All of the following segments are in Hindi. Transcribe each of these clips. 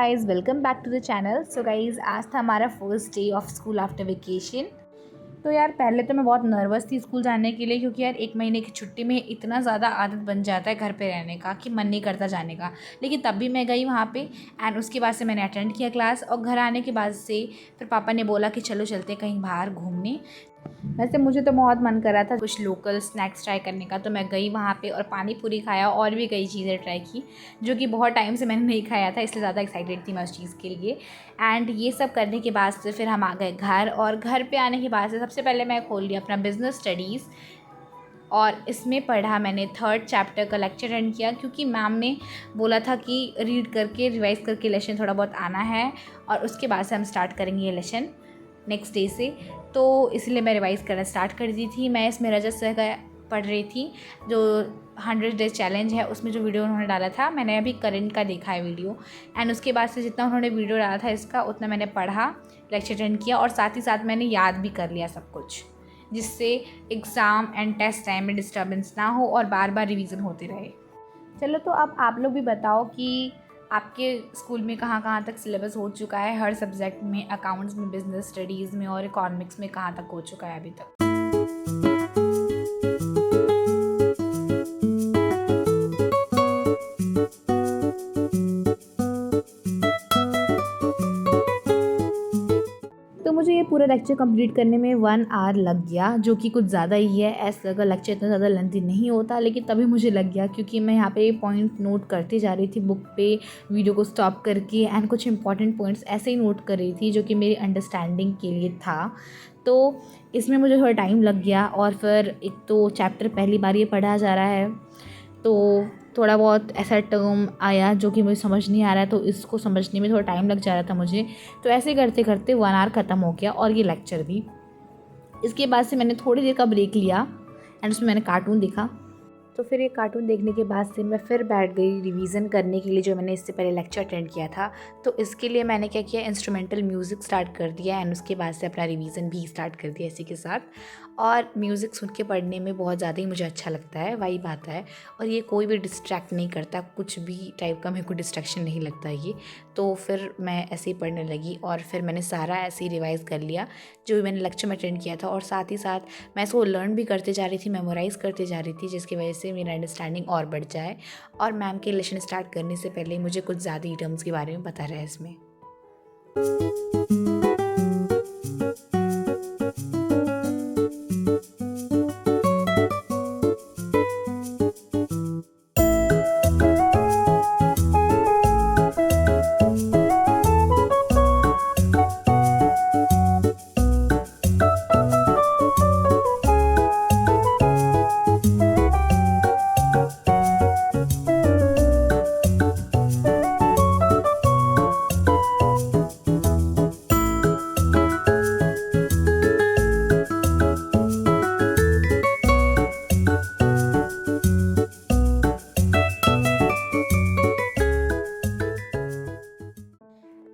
Guys, welcome back to the channel. So guys, आज था हमारा first day of school after vacation. तो यार पहले तो मैं बहुत नर्वस थी स्कूल जाने के लिए, क्योंकि यार 1 महीने की छुट्टी में इतना ज़्यादा आदत बन जाता है घर पे रहने का कि मन नहीं करता जाने का। लेकिन तब भी मैं गई वहाँ पे एंड उसके बाद से मैंने अटेंड किया क्लास। और घर आने के बाद से फिर पापा ने बोला कि चलो चलते कहीं बाहर घूमने। वैसे मुझे तो बहुत मन कर रहा था कुछ लोकल स्नैक्स ट्राई करने का, तो मैं गई वहाँ पे और पानी पूरी खाया और भी कई चीज़ें ट्राई की जो कि बहुत टाइम से मैंने नहीं खाया था, इसलिए ज़्यादा एक्साइटेड थी मैं उस चीज़ के लिए। एंड ये सब करने के बाद से फिर हम आ गए घर, और घर पे आने के बाद से सबसे पहले मैं खोल लिया अपना बिज़नेस स्टडीज़। और इसमें पढ़ा मैंने 3rd चैप्टर का लेक्चर अटेंड किया, क्योंकि मैम ने बोला था कि रीड करके रिवाइज़ करके लेसन थोड़ा बहुत आना है और उसके बाद से हम स्टार्ट करेंगे ये लेसन नेक्स्ट डे से। तो इसलिए मैं रिवाइज़ करना स्टार्ट कर दी थी। मैं इसमें रजत सर का पढ़ रही थी, जो 100 डेज चैलेंज है उसमें जो वीडियो उन्होंने डाला था, मैंने अभी करंट का देखा है वीडियो। एंड उसके बाद से जितना उन्होंने वीडियो डाला था इसका, उतना मैंने पढ़ा, लेक्चर अटेंड किया और साथ ही साथ मैंने याद भी कर लिया सब कुछ, जिससे एग्ज़ाम एंड टेस्ट टाइम में डिस्टर्बेंस ना हो और बार बार रिवीजन होते रहे। चलो, तो अब आप लोग भी बताओ कि आपके स्कूल में कहाँ कहाँ तक सिलेबस हो चुका है, हर सब्जेक्ट में, अकाउंट्स में, बिजनेस स्टडीज़ में और इकोनॉमिक्स में कहाँ तक हो चुका है अभी तक। तो मुझे ये पूरा लेक्चर कंप्लीट करने में 1 आवर लग गया, जो कि कुछ ज़्यादा ही है। ऐसा का लेक्चर इतना ज़्यादा लेंथी नहीं होता, लेकिन तभी मुझे लग गया क्योंकि मैं यहाँ पे पॉइंट नोट करती जा रही थी बुक पे, वीडियो को स्टॉप करके, एंड कुछ इंपॉर्टेंट पॉइंट्स ऐसे ही नोट कर रही थी जो कि मेरी अंडरस्टैंडिंग के लिए था। तो इसमें मुझे थोड़ा टाइम लग गया। और फिर एक तो चैप्टर पहली बार ये पढ़ा जा रहा है, तो थोड़ा बहुत ऐसा टर्म आया जो कि मुझे समझ नहीं आ रहा है, तो इसको समझने में थोड़ा टाइम लग जा रहा था मुझे। तो ऐसे करते करते 1 आवर ख़त्म हो गया और ये लेक्चर भी। इसके बाद से मैंने थोड़ी देर का ब्रेक लिया एंड उसमें मैंने कार्टून देखा। तो फिर ये कार्टून देखने के बाद से मैं फिर बैठ गई रिवीजन करने के लिए, जो मैंने इससे पहले लेक्चर अटेंड किया था। तो इसके लिए मैंने क्या किया, इंस्ट्रूमेंटल म्यूज़िक स्टार्ट कर दिया एंड उसके बाद से अपना रिवीजन भी स्टार्ट कर दिया इसी के साथ। और म्यूज़िक सुन के पढ़ने में बहुत ज़्यादा ही मुझे अच्छा लगता है, वाइब आता है। और ये कोई भी डिस्ट्रैक्ट नहीं करता, कुछ भी टाइप का मेरे को डिस्ट्रैक्शन नहीं लगता ये। तो फिर मैं ऐसे ही पढ़ने लगी और फिर मैंने सारा ऐसे ही रिवाइज़ कर लिया जो भी मैंने लेक्चर में अटेंड किया था। और साथ ही साथ मैं इसको लर्न भी करते जा रही थी, मेमोराइज़ करते जा रही थी, जिसकी वजह से मेरा अंडरस्टैंडिंग और बढ़ जाए। और मैम के लेसन स्टार्ट करने से पहले मुझे कुछ ज़्यादा ही टर्म्स के बारे में पता रहा इसमें।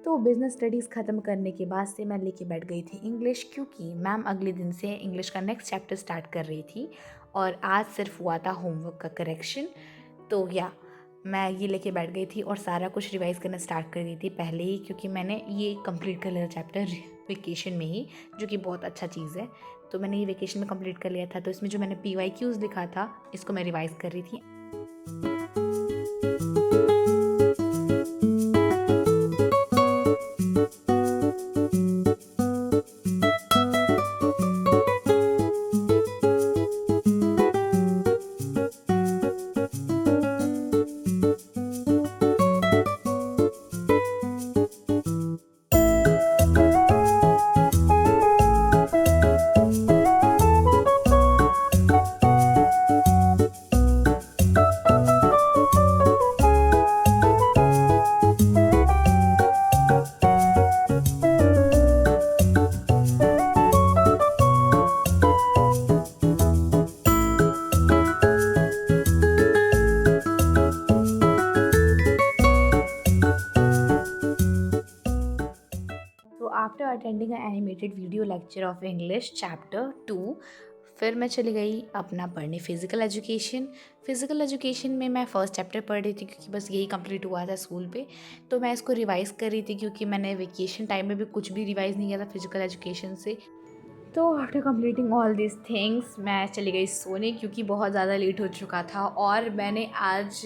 तो बिज़नेस स्टडीज़ ख़त्म करने के बाद से मैं लेके बैठ गई थी इंग्लिश, क्योंकि मैम अगले दिन से इंग्लिश का नेक्स्ट चैप्टर स्टार्ट कर रही थी और आज सिर्फ हुआ था होमवर्क का करेक्शन। तो या मैं ये लेके बैठ गई थी और सारा कुछ रिवाइज़ करना स्टार्ट कर दी थी पहले ही, क्योंकि मैंने ये कंप्लीट कर लिया चैप्टर वेकेशन में ही, जो कि बहुत अच्छा चीज़ है। तो मैंने ये वेकेशन में कंप्लीट कर लिया था। तो इसमें जो मैंने PYQs लिखा था, इसको मैं रिवाइज़ कर रही थी। So after attending an animated video lecture of English chapter 2, फिर मैं चली गई अपना पढ़ने फ़िज़िकल एजुकेशन में मैं फ़र्स्ट चैप्टर पढ़ रही थी क्योंकि बस यही कंप्लीट हुआ था स्कूल पे। तो मैं इसको रिवाइज़ कर रही थी क्योंकि मैंने वेकेशन टाइम में भी कुछ भी रिवाइज़ नहीं किया था फ़िज़िकल एजुकेशन से। तो after completing all this things मैं चली गई सोने क्योंकि बहुत ज़्यादा लेट हो चुका था और मैंने आज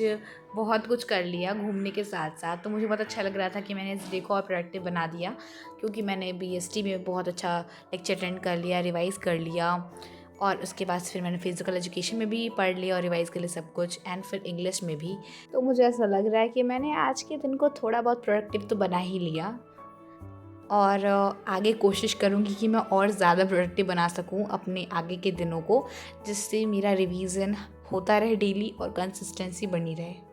बहुत कुछ कर लिया घूमने के साथ साथ। तो मुझे बहुत अच्छा लग रहा था कि मैंने इस डे को और प्रोडक्टिव बना दिया क्योंकि मैंने बीएसटी में बहुत अच्छा लेक्चर अटेंड कर लिया, रिवाइज़ कर लिया और उसके बाद फिर मैंने फ़िज़िकल एजुकेशन में भी पढ़ लिया और रिवाइज़ कर लिया सब कुछ एंड फिर इंग्लिश में भी। तो मुझे ऐसा लग रहा है कि मैंने आज के दिन को थोड़ा बहुत प्रोडक्टिव तो बना ही लिया और आगे कोशिश करूँगी कि मैं और ज़्यादा प्रोडक्टिव बना सकूँ अपने आगे के दिनों को, जिससे मेरा रिवीज़न होता रहे डेली और कंसिस्टेंसी बनी रहे।